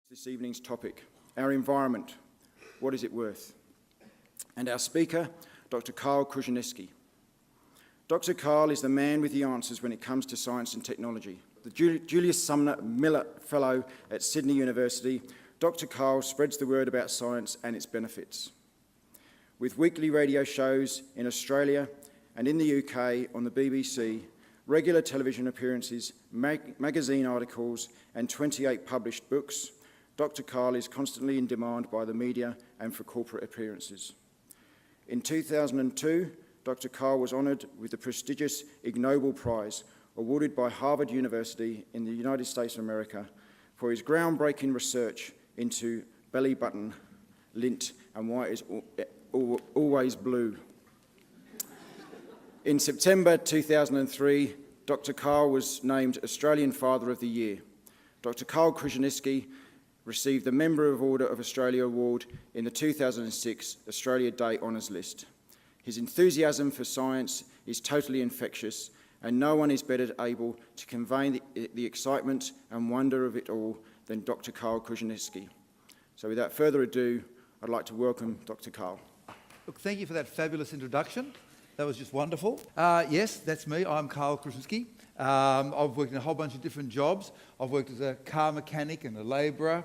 This evening's topic, our environment, what is it worth? And our speaker, Dr. Karl Kruszelnicki. Dr. Karl is the man with the answers when it comes to science and technology. The Julius Sumner Miller Fellow at Sydney University, Dr. Karl spreads the word about science and its benefits. With weekly radio shows in Australia and in the UK on the BBC, regular television appearances, magazine articles, and 28 published books, Dr. Karl is constantly in demand by the media and for corporate appearances. In 2002, Dr. Karl was honoured with the prestigious Ig Nobel Prize awarded by Harvard University in the United States of America for his groundbreaking research into belly button lint and why it is always blue. In September 2003, Dr. Karl was named Australian Father of the Year. Dr. Karl Kruszelnicki received the Member of Order of Australia Award in the 2006 Australia Day Honours List. His enthusiasm for science is totally infectious, and no one is better able to convey the excitement and wonder of it all than Dr. Karl Kruszelnicki. So without further ado, I'd like to welcome Dr. Karl. Look, thank you for that fabulous introduction. That was just wonderful. Yes, that's me. I'm Karl Kruszelnicki. I've worked in a whole bunch of different jobs. I've worked as a car mechanic and a labourer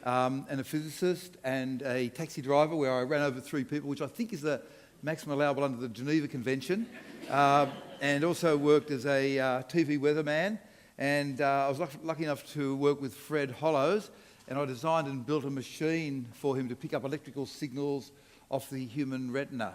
and a physicist and a taxi driver where I ran over 3 people, which I think is the maximum allowable under the Geneva Convention, and also worked as a TV weatherman. And I was lucky enough to work with Fred Hollows, and I designed and built a machine for him to pick up electrical signals off the human retina.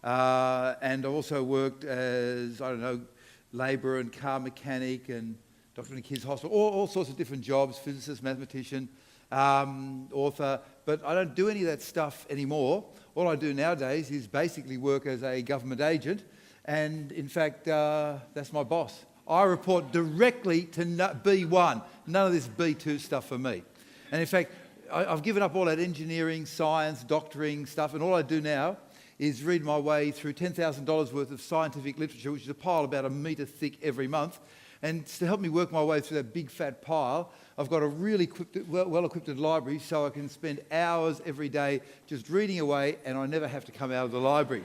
And I also worked as, labourer and car mechanic and doctor in a kids' hospital, all sorts of different jobs, physicist, mathematician, author, but I don't do any of that stuff anymore. All I do nowadays is basically work as a government agent, and in fact, that's my boss. I report directly to B1, none of this B2 stuff for me. And in fact, I've given up all that engineering, science, doctoring stuff, and all I do now is read my way through $10,000 worth of scientific literature, which is a pile about 1 metre thick every month. And to help me work my way through that big fat pile, I've got a really well-equipped library so I can spend hours every day just reading away, and I never have to come out of the library.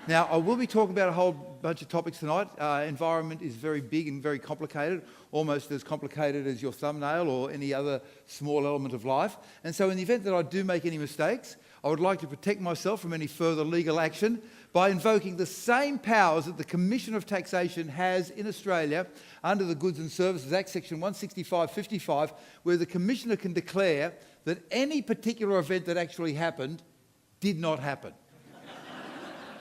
Now, I will be talking about a whole bunch of topics tonight. Environment is very big and very complicated, almost as complicated as your thumbnail or any other small element of life. And so in the event that I do make any mistakes, I would like to protect myself from any further legal action by invoking the same powers that the Commission of Taxation has in Australia under the Goods and Services Act, section 165(55), where the Commissioner can declare that any particular event that actually happened did not happen.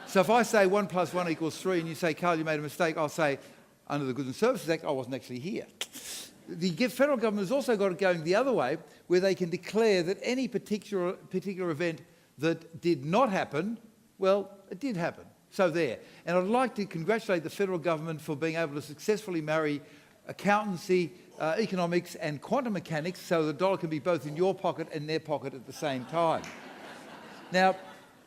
So if I say 1 + 1 = 3 and you say, Karl, you made a mistake, I'll say, under the Goods and Services Act, I wasn't actually here. The federal government has also got it going the other way, where they can declare that any particular event that did not happen, well, it did happen. So there. And I'd like to congratulate the federal government for being able to successfully marry accountancy, economics and quantum mechanics so the dollar can be both in your pocket and their pocket at the same time. Now,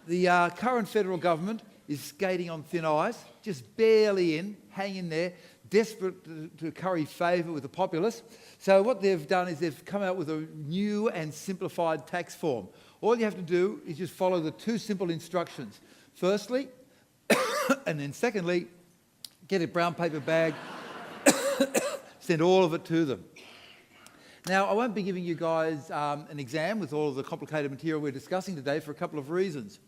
the current federal government is skating on thin ice, just barely in, hanging there, desperate to curry favour with the populace. So what they've done is they've come out with a new and simplified tax form. All you have to do is just follow the 2 simple instructions. Firstly, and then secondly, get a brown paper bag, send all of it to them. Now, I won't be giving you guys an exam with all of the complicated material we're discussing today for a couple of reasons.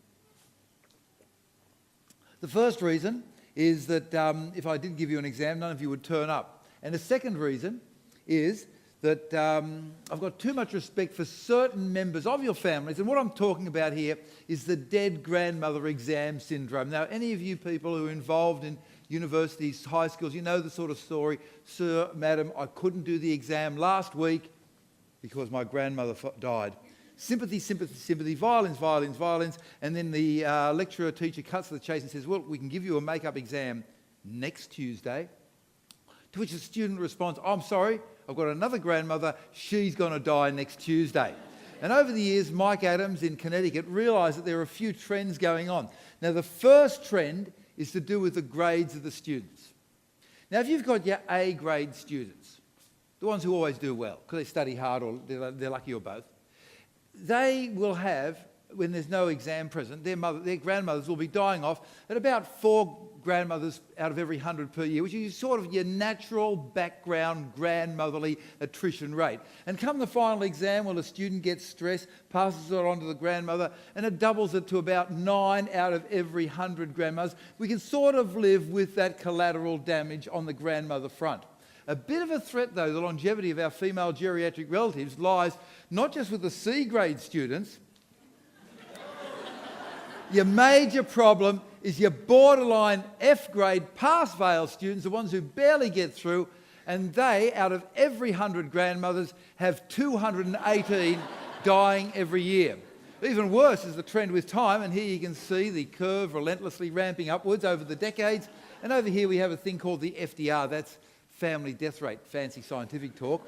The first reason is that if I did give you an exam, none of you would turn up. And the second reason is that I've got too much respect for certain members of your families, and what I'm talking about here is the dead grandmother exam syndrome. Now, any of you people who are involved in universities, high schools, you know the sort of story. Sir, madam, I couldn't do the exam last week because my grandmother died. Sympathy, sympathy, sympathy, violins, violins, violins, and then the lecturer or teacher cuts to the chase and says, well, we can give you a make-up exam next Tuesday. To which the student responds, I'm sorry, I've got another grandmother, she's going to die next Tuesday. And over the years, Mike Adams in Connecticut realised that there are a few trends going on. Now, the first trend is to do with the grades of the students. Now, if you've got your A-grade students, the ones who always do well, because they study hard or they're lucky or both, they will have, when there's no exam present, their grandmothers will be dying off at about 4 grandmothers out of every 100 per year, which is sort of your natural background grandmotherly attrition rate. And come the final exam, well, the student gets stressed, passes it on to the grandmother, and it doubles it to about 9 out of every 100 grandmothers. We can sort of live with that collateral damage on the grandmother front. A bit of a threat, though, the longevity of our female geriatric relatives lies not just with the C grade students. Your major problem is your borderline F grade pass-fail students, the ones who barely get through, and they, out of every 100 grandmothers, have 218 dying every year. Even worse is the trend with time, and here you can see the curve relentlessly ramping upwards over the decades. And over here we have a thing called the FDR, that's family death rate, fancy scientific talk.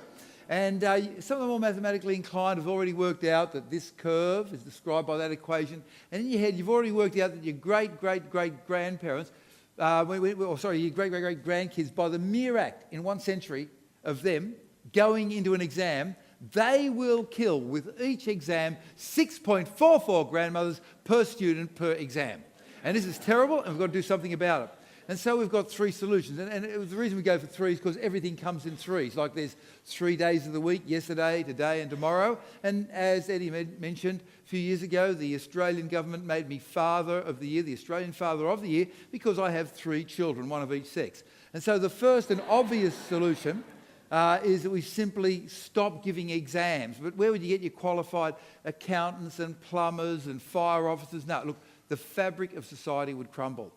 And some of the more mathematically inclined have already worked out that this curve is described by that equation. And in your head, you've already worked out that your great-great-great-grandparents, your great-great-great-grandkids, by the mere act in 1 century of them going into an exam, they will kill with each exam 6.44 grandmothers per student per exam. And this is terrible, and we've got to do something about it. And so we've got 3 solutions. And it was the reason we go for 3 is because everything comes in 3s. Like there's 3 days of the week, yesterday, today and tomorrow. And as Eddie mentioned, a few years ago, the Australian government made me Father of the Year, the Australian Father of the Year, because I have 3 children, 1 of each sex. And so the first and obvious solution is that we simply stop giving exams. But where would you get your qualified accountants and plumbers and fire officers? No, look, the fabric of society would crumble.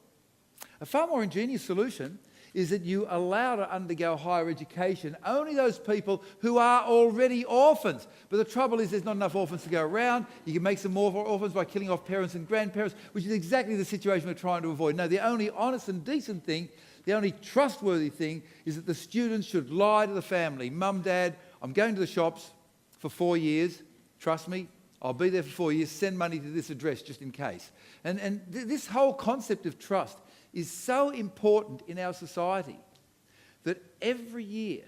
A far more ingenious solution is that you allow to undergo higher education only those people who are already orphans. But the trouble is there's not enough orphans to go around. You can make some more orphans by killing off parents and grandparents, which is exactly the situation we're trying to avoid. No, the only honest and decent thing, the only trustworthy thing is that the students should lie to the family. Mum, Dad, I'm going to the shops for 4 years. Trust me, I'll be there for 4 years. Send money to this address just in case. And this whole concept of trust is so important in our society that every year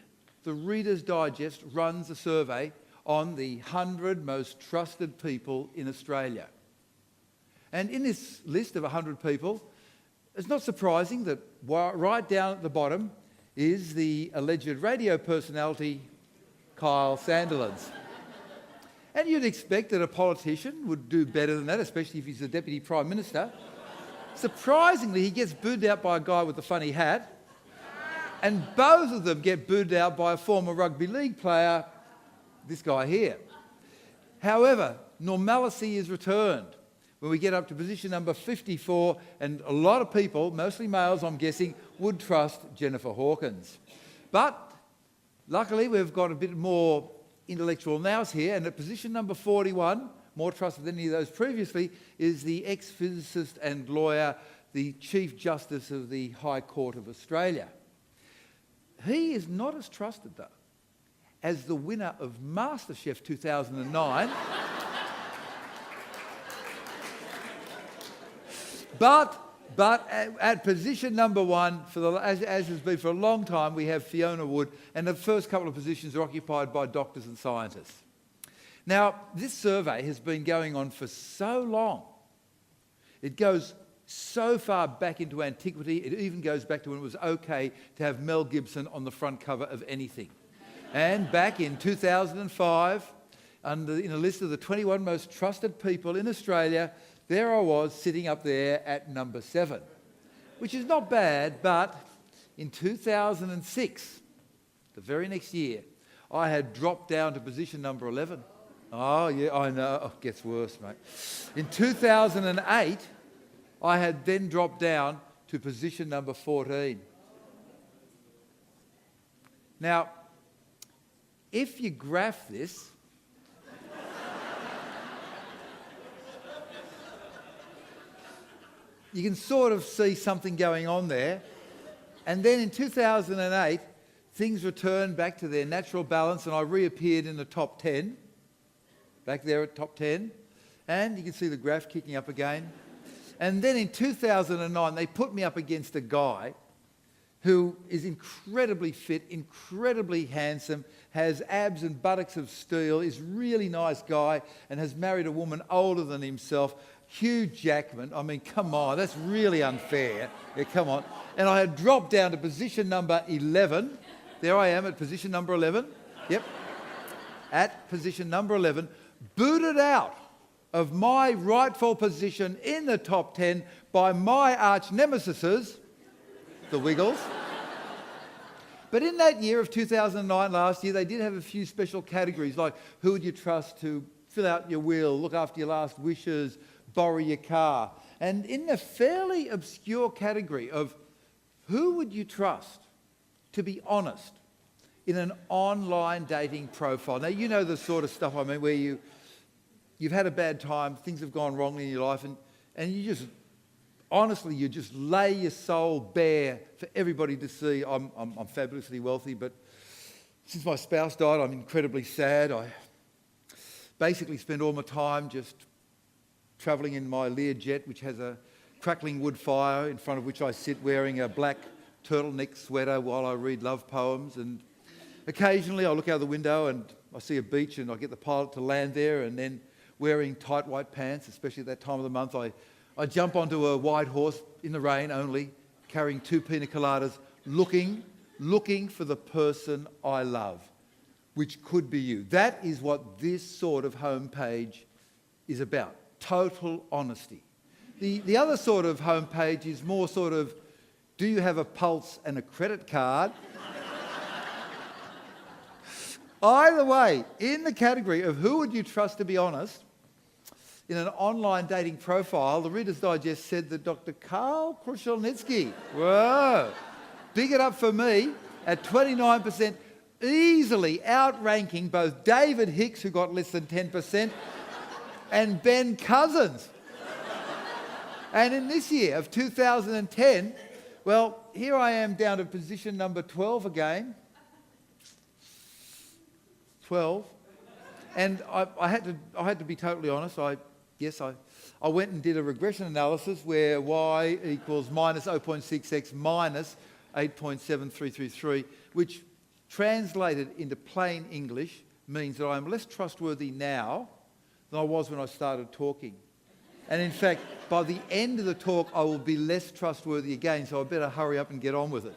the Reader's Digest runs a survey on the 100 most trusted people in Australia. And in this list of 100 people, it's not surprising that right down at the bottom is the alleged radio personality Kyle Sandilands. And you'd expect that a politician would do better than that, especially if he's the Deputy Prime Minister. Surprisingly, he gets booed out by a guy with a funny hat, and both of them get booed out by a former rugby league player, this guy here. However, normalcy is returned when we get up to position number 54, and a lot of people, mostly males I'm guessing, would trust Jennifer Hawkins. But luckily we've got a bit more intellectual nous here, and at position number 41, more trusted than any of those previously, is the ex-physicist and lawyer, the Chief Justice of the High Court of Australia. He is not as trusted, though, as the winner of MasterChef 2009. But at position number 1, as has been for a long time, we have Fiona Wood, and the first couple of positions are occupied by doctors and scientists. Now, this survey has been going on for so long. It goes so far back into antiquity, it even goes back to when it was okay to have Mel Gibson on the front cover of anything. And back in 2005, in a list of the 21 most trusted people in Australia, there I was sitting up there at number 7, which is not bad, but in 2006, the very next year, I had dropped down to position number 11. Oh, yeah, I know. Oh, it gets worse, mate. In 2008, I had then dropped down to position number 14. Now, if you graph this, you can sort of see something going on there. And then in 2008, things returned back to their natural balance, and I reappeared in the top 10. Back there at top 10, and you can see the graph kicking up again. And then in 2009, they put me up against a guy who is incredibly fit, incredibly handsome, has abs and buttocks of steel, is a really nice guy, and has married a woman older than himself, Hugh Jackman. I mean, come on, that's really unfair. Yeah, come on. And I had dropped down to position number 11. There I am at position number 11. Yep. At position number 11, booted out of my rightful position in the top 10 by my arch nemesis, the Wiggles. But in that year of 2009, last year, they did have a few special categories, like who would you trust to fill out your will, look after your last wishes, borrow your car. And in the fairly obscure category of who would you trust to be honest in an online dating profile. Now, you know the sort of stuff I mean, where you've had a bad time, things have gone wrong in your life, and you just, honestly, you just lay your soul bare for everybody to see. I'm fabulously wealthy, but since my spouse died, I'm incredibly sad. I basically spend all my time just travelling in my Learjet, which has a crackling wood fire in front of which I sit wearing a black turtleneck sweater while I read love poems. And occasionally I look out the window and I see a beach and I get the pilot to land there, and then wearing tight white pants, especially at that time of the month, I jump onto a white horse in the rain only, carrying 2 pina coladas, looking for the person I love, which could be you. That is what this sort of homepage is about, total honesty. The other sort of homepage is more sort of, do you have a pulse and a credit card? Either way, in the category of who would you trust to be honest, in an online dating profile, the Reader's Digest said that Dr. Karl Kruszelnicki, whoa, big it up for me, at 29%, easily outranking both David Hicks, who got less than 10%, and Ben Cousins. And in this year of 2010, well, here I am down to position number 12 again. 12. And I had to be totally honest. I went and did a regression analysis where y equals minus 0.6x minus 8.7333, which translated into plain English means that I'm less trustworthy now than I was when I started talking. And in fact, by the end of the talk, I will be less trustworthy again, so I better hurry up and get on with it.